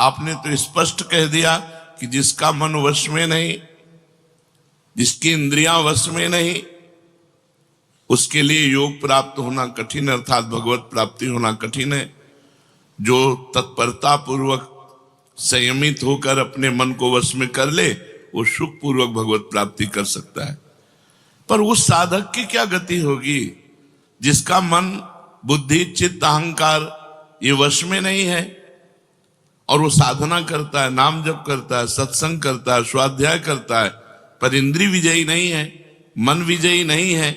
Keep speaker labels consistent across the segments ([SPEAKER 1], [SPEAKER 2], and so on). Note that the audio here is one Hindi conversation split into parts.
[SPEAKER 1] आपने तो स्पष्ट कह दिया कि जिसका मन वश में नहीं, जिसकी इंद्रियां वश में नहीं, उसके लिए योग प्राप्त होना कठिन, अर्थात भगवत प्राप्ति होना कठिन है। जो तत्परता पूर्वक संयमित होकर अपने मन को वश में कर ले, वो सुख पूर्वक भगवत प्राप्ति कर सकता है। पर उस साधक की क्या गति होगी जिसका मन, बुद्धि, चित्त, अहंकार ये वश में नहीं है, और वो साधना करता है, नाम जप करता है, सत्संग करता है, स्वाध्याय करता है, पर इंद्रिय विजयी नहीं है, मन विजयी नहीं है।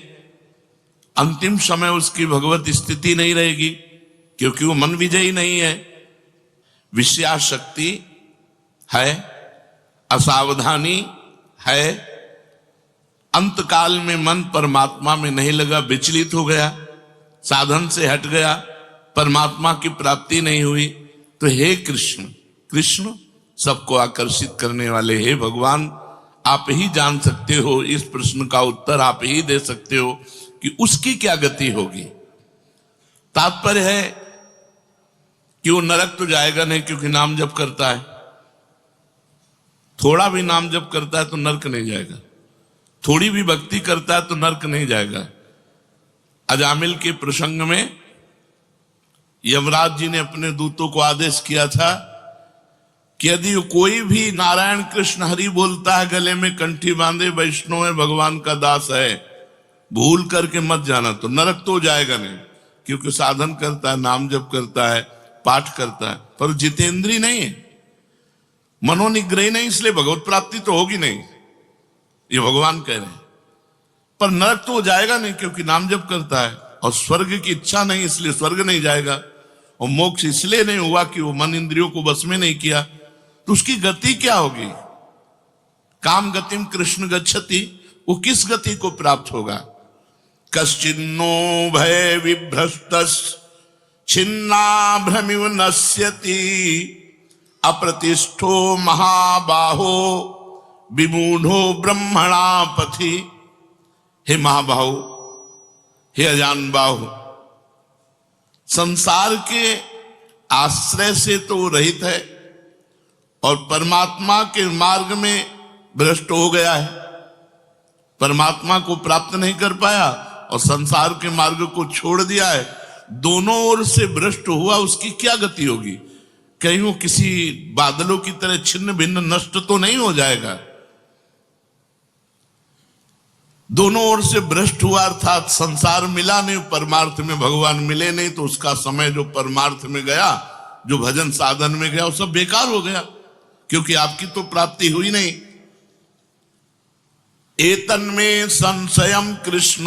[SPEAKER 1] अंतिम समय उसकी भगवत स्थिति नहीं रहेगी, क्योंकि वो मन विजयी नहीं है। विषयाशक्ति है, असावधानी है, अंतकाल में मन परमात्मा में नहीं लगा, विचलित हो गया, साधन से हट गया, परमात्मा की प्राप्ति नहीं हुई। तो हे कृष्ण, कृष्ण सबको आकर्षित करने वाले, हे भगवान, आप ही जान सकते हो, इस प्रश्न का उत्तर आप ही दे सकते हो कि उसकी क्या गति होगी। तात्पर्य है कि वो नरक तो जाएगा नहीं, क्योंकि नाम जप करता है। थोड़ा भी नाम जप करता है तो नरक नहीं जाएगा, थोड़ी भी भक्ति करता है तो नरक नहीं जाएगा। अजामिल के प्रसंग में यमराज जी ने अपने दूतों को आदेश किया था कि यदि कोई भी नारायण कृष्ण हरि बोलता है, गले में कंठी बांधे, वैष्णव है, भगवान का दास है, भूल करके मत जाना, तो नरक तो जाएगा नहीं, क्योंकि साधन करता है, नाम जप करता है, पाठ करता है, पर जितेंद्रीय नहीं है, मनोनिग्रही नहीं, इसलिए भगवत प्राप्ति तो होगी नहीं, ये भगवान कह रहे हैं। पर नरक तो जाएगा नहीं, क्योंकि नाम जप करता है, और स्वर्ग की इच्छा नहीं, इसलिए स्वर्ग नहीं जाएगा, और मोक्ष इसलिए नहीं हुआ कि वो मन इंद्रियों को बस में नहीं किया। तो उसकी गति क्या होगी? काम गतिम कृष्ण गच्छति, वो किस गति को प्राप्त होगा? कश्चिन्नो भय विभ्रष्टस् छिन्नाभ्रमिव नश्यति, अप्रतिष्ठो महाबाहो विमूढ़ो ब्रह्मणा पथि। हे महाबाहो, हे अजान बाहु, संसार के आश्रय से तो रहित है और परमात्मा के मार्ग में भ्रष्ट हो गया है, परमात्मा को प्राप्त नहीं कर पाया और संसार के मार्ग को छोड़ दिया है, दोनों ओर से भ्रष्ट हुआ, उसकी क्या गति होगी? कहीं वो किसी बादलों की तरह छिन्न भिन्न नष्ट तो नहीं हो जाएगा? दोनों ओर से भ्रष्ट हुआ, अर्थात संसार मिला नहीं, परमार्थ में भगवान मिले नहीं, तो उसका समय जो परमार्थ में गया, जो भजन साधन में गया, वो सब बेकार हो गया, क्योंकि आपकी तो प्राप्ति हुई नहीं। एतन्मे संशयम कृष्ण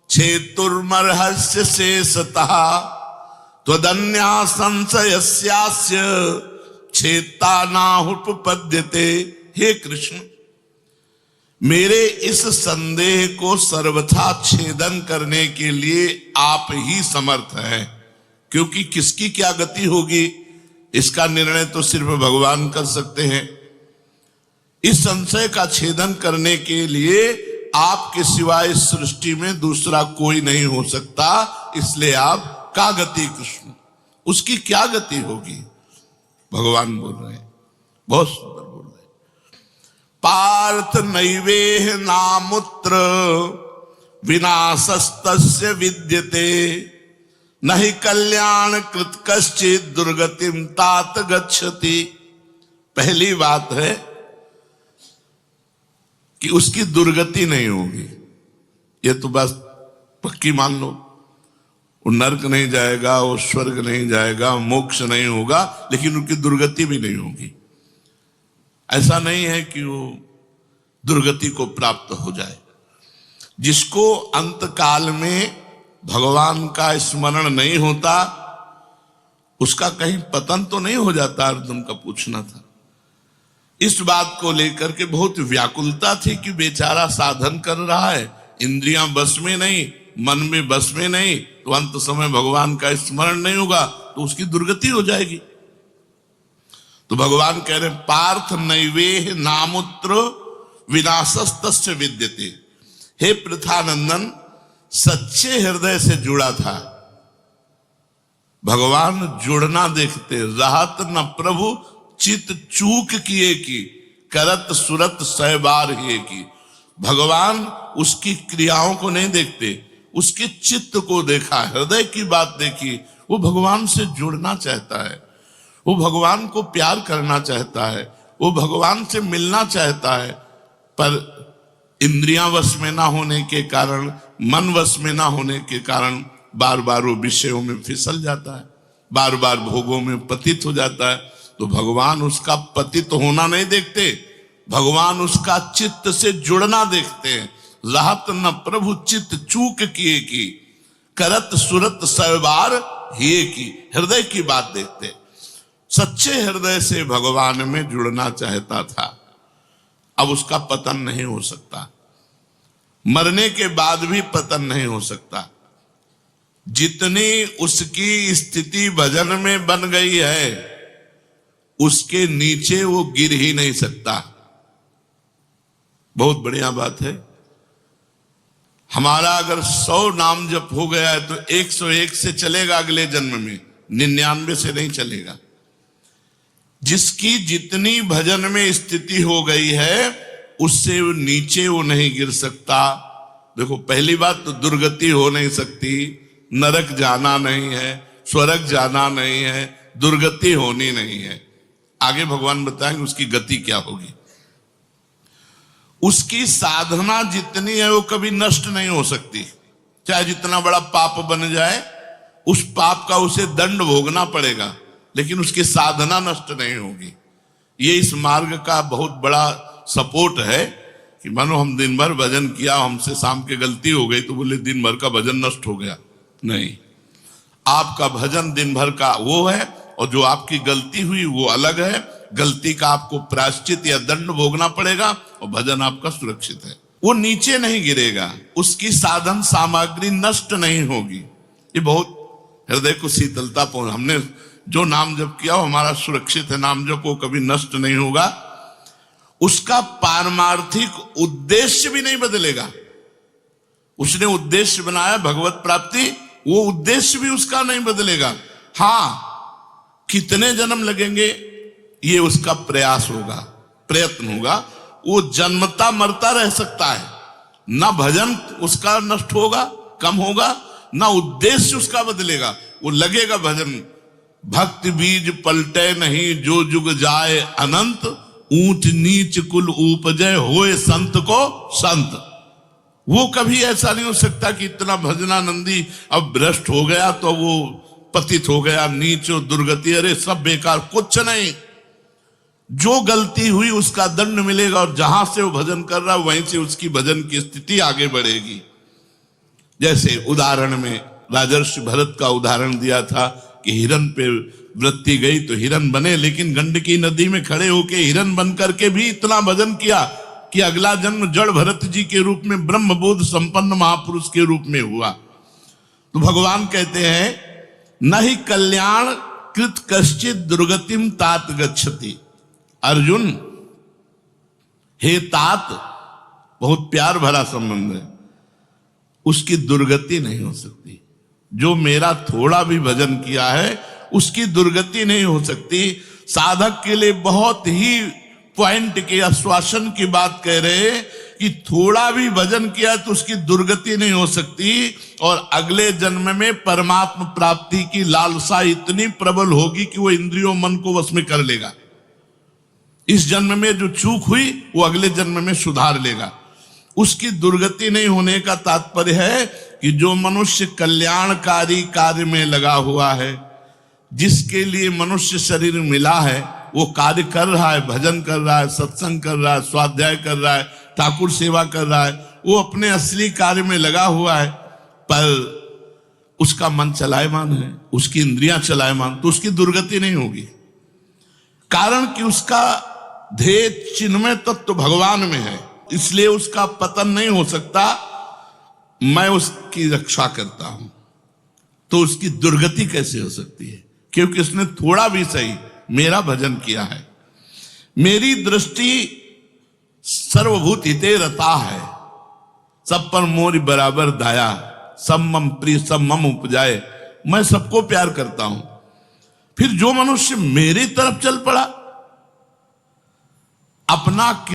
[SPEAKER 1] छेतुर्मर्हस्य शेषतः त्वदन्या संशयस्यास्य छेता नाहुपपद्यते। हे कृष्ण, मेरे इस संदेह को सर्वथा छेदन करने के लिए आप ही समर्थ हैं, क्योंकि किसकी क्या गति होगी इसका निर्णय तो सिर्फ भगवान कर सकते हैं। इस संशय का छेदन करने के लिए आपके सिवाय इस सृष्टि में दूसरा कोई नहीं हो सकता, इसलिए आप का गति कृष्ण, उसकी क्या गति होगी? भगवान बोल रहे हैं, बहुत सुंदर बोल रहे हैं। पार्थ नैवेह नामुत्र विनाशस्तस्य विद्यते, नहि कल्याण कृत कश्चित् दुर्गतिम तात गच्छति। पहली बात है कि उसकी दुर्गति नहीं होगी, ये तो बस पक्की मान लो। वो नरक नहीं जाएगा, वो स्वर्ग नहीं जाएगा, मोक्ष नहीं होगा, लेकिन उनकी दुर्गति भी नहीं होगी। ऐसा नहीं है कि वो दुर्गति को प्राप्त हो जाए। जिसको अंतकाल में भगवान का स्मरण नहीं होता, उसका कहीं पतन तो नहीं हो जाता? अर्जुन का पूछना था। इस बात को लेकर के बहुत व्याकुलता थी कि बेचारा साधन कर रहा है, इंद्रियां बस में नहीं, मन में बस में नहीं, तो अंत समय भगवान का स्मरण नहीं होगा तो उसकी दुर्गति हो जाएगी। तो भगवान कह रहे पार्थ नैवेह नामुत्र विनाशस्तस्य विद्यते। हे पृथानंदन, सच्चे हृदय से जुड़ा था, भगवान जुड़ना देखते, रहत न प्रभु चित चूक किए की, करत सुरत सै बार ही की। भगवान उसकी क्रियाओं को नहीं देखते, उसके चित्त को देखा, हृदय की बात देखी। वो भगवान से जुड़ना चाहता है, वो भगवान को प्यार करना चाहता है, वो भगवान से मिलना चाहता है, पर इंद्रियां वश में ना होने के कारण, मन वश में ना होने के कारण बार बार वो विषयों में फिसल जाता है, बार बार भोगों में पतित हो जाता है। तो भगवान उसका पतित होना नहीं देखते, भगवान उसका चित्त से जुड़ना देखते हैं। रहत न प्रभु चित्त चूक किए की, करत सुरत सैबार हिए की। हृदय की बात देखते, सच्चे हृदय से भगवान में जुड़ना चाहता था। अब उसका पतन नहीं हो सकता, मरने के बाद भी पतन नहीं हो सकता। जितनी उसकी स्थिति भजन में बन गई है, उसके नीचे वो गिर ही नहीं सकता। बहुत बढ़िया बात है। हमारा अगर 100 नाम जप हो गया है तो 101 से चलेगा अगले जन्म में, 99 से नहीं चलेगा। जिसकी जितनी भजन में स्थिति हो गई है, उससे वो नीचे वो नहीं गिर सकता। देखो, पहली बात तो दुर्गति हो नहीं सकती, नरक जाना नहीं है, स्वर्ग जाना नहीं है, दुर्गति होनी नहीं है। आगे भगवान बताएंगे उसकी गति क्या होगी। उसकी साधना जितनी है वो कभी नष्ट नहीं हो सकती। चाहे जितना बड़ा पाप बन जाए, उस पाप का उसे दंड भोगना पड़ेगा, लेकिन उसकी साधना नष्ट नहीं होगी। ये इस मार्ग का बहुत बड़ा सपोर्ट है कि मानो हम दिन भर भजन किया, हमसे शाम के गलती हो गई तो बोले दिन भर का भजन नष्ट हो गया। नहीं, आपका भजन दिन भर का वो है, और जो आपकी गलती हुई वो अलग है। गलती का आपको प्रायश्चित या दंड भोगना पड़ेगा, और भजन आपका सुरक्षित है। वो नीचे नहीं गिरेगा, उसकी साधन सामग्री नष्ट नहीं होगी। ये बहुत हृदय को शीतलता पहुंच। हमने जो नाम जप किया वो हमारा सुरक्षित है, नाम जप वो कभी नष्ट नहीं होगा। उसका पारमार्थिक उद्देश्य भी नहीं बदलेगा। उसने उद्देश्य बनाया भगवत प्राप्ति, वो उद्देश्य भी उसका नहीं बदलेगा। हाँ, कितने जन्म लगेंगे ये उसका प्रयास होगा, प्रयत्न होगा। वो जन्मता मरता रह सकता है, ना भजन उसका नष्ट होगा, कम होगा, ना उद्देश्य उसका बदलेगा। वो लगेगा भजन। भक्ति बीज पलटे नहीं, जो जुग जाए अनंत, ऊंच नीच कुल उपजय होए संत को संत। वो कभी ऐसा नहीं हो सकता कि इतना भजनानंदी अब भ्रष्ट हो गया तो वो पतित हो गया, नीच और दुर्गति, अरे सब बेकार, कुछ नहीं। जो गलती हुई उसका दंड मिलेगा, और जहां से वो भजन कर रहा है वहीं से उसकी भजन की स्थिति आगे बढ़ेगी। जैसे उदाहरण में राजर्षि भरत का उदाहरण दिया था कि हिरन पे वृत्ति गई तो हिरन बने, लेकिन गंडकी नदी में खड़े होके हिरन बन करके भी इतना भजन किया कि अगला जन्म जड़ भरत जी के रूप में ब्रह्मबोध संपन्न महापुरुष के रूप में हुआ। तो भगवान कहते हैं, नहीं कल्याण कृत कश्चित दुर्गतिम तात गच्छति। अर्जुन, हे तात, बहुत प्यार भरा संबंध है, उसकी दुर्गति नहीं हो सकती। जो मेरा थोड़ा भी भजन किया है उसकी दुर्गति नहीं हो सकती। साधक के लिए बहुत ही पॉइंट के आश्वासन की बात कह रहे कि थोड़ा भी भजन किया तो उसकी दुर्गति नहीं हो सकती, और अगले जन्म में परमात्मा प्राप्ति की लालसा इतनी प्रबल होगी कि वो इंद्रियों मन को वश में कर लेगा। इस जन्म में जो चूक हुई वो अगले जन्म में सुधार लेगा। उसकी दुर्गति नहीं होने का तात्पर्य है कि जो मनुष्य कल्याणकारी कार्य में लगा हुआ है, जिसके लिए मनुष्य शरीर मिला है, वो कार्य कर रहा है, भजन कर रहा है, सत्संग कर रहा है, स्वाध्याय कर रहा है, ठाकुर सेवा कर रहा है, वो अपने असली कार्य में लगा हुआ है, पर उसका मन चलायमान है, उसकी इंद्रियां चलायमान, तो उसकी दुर्गति नहीं होगी। कारण कि उसका ध्येय चिन्मय तत्व भगवान में है, इसलिए उसका पतन नहीं हो सकता। मैं उसकी रक्षा करता हूं, तो उसकी दुर्गति कैसे हो सकती है? क्योंकि उसने थोड़ा भी सही मेरा भजन किया है। मेरी दृष्टि सर्वभूत हिते रता है, सब पर मोरी बराबर दाया, सब मम प्रिय सब मम उपजाए, मैं सबको प्यार करता हूं। फिर जो मनुष्य मेरी तरफ चल पड़ा, अपना